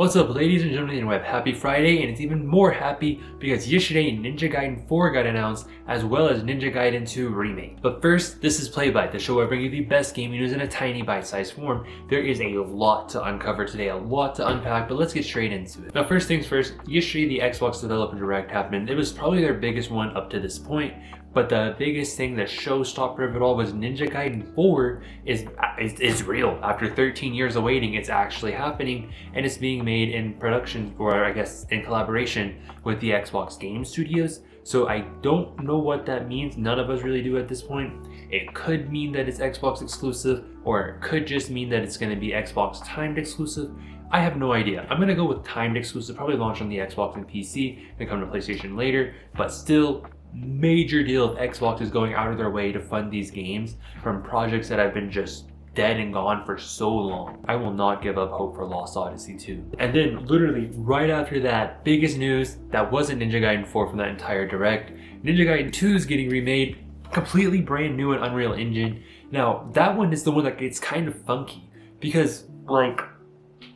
What's up, ladies and gentlemen, and web happy Friday, and it's even more happy because yesterday Ninja Gaiden 4 got announced, as well as Ninja Gaiden 2 remake. But first, this is Playbyte, the show where I bring you the best gaming news in a tiny bite-sized form. There is a lot to uncover today, a lot to unpack, but let's get straight into it. Now, first things first, yesterday the Xbox Developer Direct happened. It was probably their biggest one up to this point, but the biggest thing, the showstopper of it all, was Ninja Gaiden 4 is real. After 13 years of waiting, it's actually happening, and it's being made in production, or I guess in collaboration with the Xbox Game Studios. So I don't know what that means. None of us really do at this point. It could mean that it's Xbox exclusive, or it could just mean that it's going to be Xbox timed exclusive. I have no idea. I'm going to go with timed exclusive, probably launch on the Xbox and PC, and come to PlayStation later, but still, major deal if Xbox is going out of their way to fund these games from projects that have been just dead and gone for so long. I will not give up hope for Lost Odyssey 2. And then literally right after that, biggest news that wasn't Ninja Gaiden 4 from that entire direct, Ninja Gaiden 2 is getting remade, completely brand new and Unreal Engine. Now that one is the one that gets kind of funky because like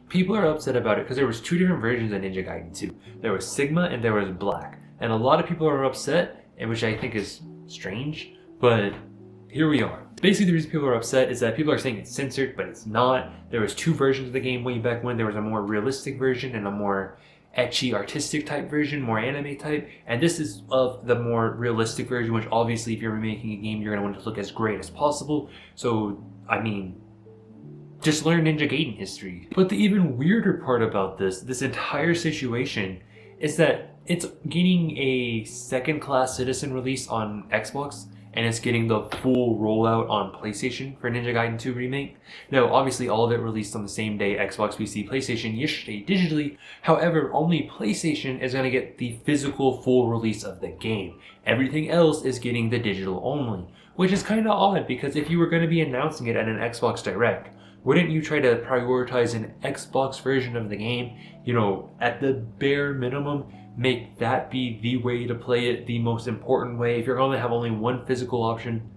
people are upset about it because there was two different versions of Ninja Gaiden 2. There was Sigma and there was Black. And a lot of people are upset, and which I think is strange, but here we are. Basically, the reason people are upset is that people are saying it's censored, but it's not. There was two versions of the game way back when. There was a more realistic version and a more etchy, artistic type version, more anime type. And this is of the more realistic version, which obviously if you're remaking a game, you're going to want it to look as great as possible. So, I mean, just learn Ninja Gaiden history. But the even weirder part about this entire situation is that it's getting a second-class citizen release on Xbox, and it's getting the full rollout on PlayStation for Ninja Gaiden 2 Remake. Now, obviously, all of it released on the same day, Xbox, PC, PlayStation, yesterday digitally. However, only PlayStation is going to get the physical full release of the game. Everything else is getting the digital only, which is kind of odd because if you were going to be announcing it at an Xbox Direct, wouldn't you try to prioritize an Xbox version of the game? You know, at the bare minimum, make that be the way to play it, the most important way. If you're going to have only one physical option,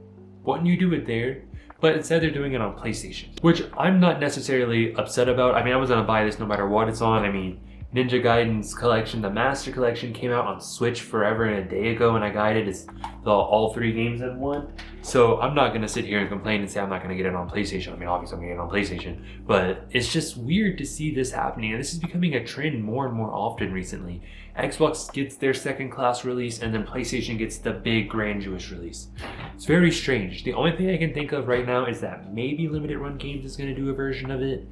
wouldn't you do it there? But instead they're doing it on PlayStation, which I'm not necessarily upset about. I mean, I was going to buy this no matter what it's on. I mean, Ninja Gaiden's collection, the Master Collection, came out on Switch forever and a day ago, and I got it. It's all three games in one. So I'm not going to sit here and complain and say I'm not going to get it on PlayStation. I mean, obviously I'm going to get it on PlayStation, but it's just weird to see this happening, and this is becoming a trend more and more often recently. Xbox gets their second-class release, and then PlayStation gets the big, grandiose release. It's very strange. The only thing I can think of right now is that maybe Limited Run Games is going to do a version of it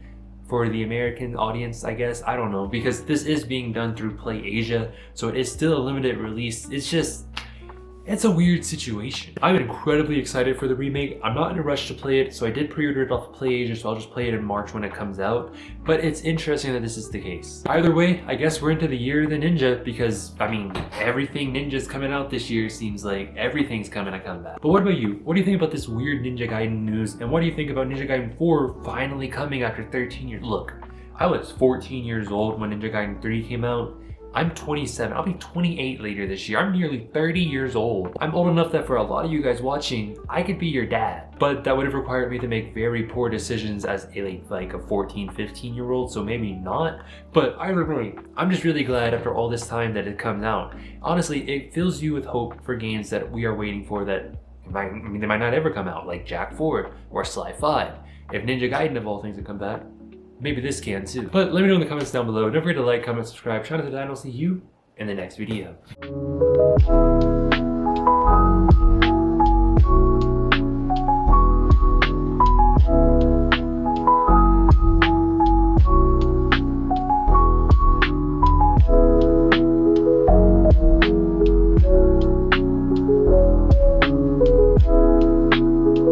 for the American audience, I guess. I don't know, because this is being done through Play Asia, so it is still a limited release. It's a weird situation. I'm incredibly excited for the remake. I'm not in a rush to play it, so I did pre-order it off of Play Asia, so I'll just play it in March when it comes out. But it's interesting that this is the case. Either way, I guess we're into the year of the Ninja because, I mean, everything Ninja's coming out this year seems like everything's coming to come back. But what about you? What do you think about this weird Ninja Gaiden news? And what do you think about Ninja Gaiden 4 finally coming after 13 years? Look, I was 14 years old when Ninja Gaiden 3 came out. I'm 27. I'll be 28 later this year. I'm nearly 30 years old. I'm old enough that for a lot of you guys watching, I could be your dad. But that would have required me to make very poor decisions as like a 14, 15-year-old, so maybe not. But either way, I'm just really glad after all this time that it comes out. Honestly, it fills you with hope for games that we are waiting for that they might not ever come out, like Jak 4 or Sly 5. If Ninja Gaiden of all things would come back, maybe this can too. But let me know in the comments down below. Don't forget to like, comment, subscribe, shout out to that, and I'll see you in the next video.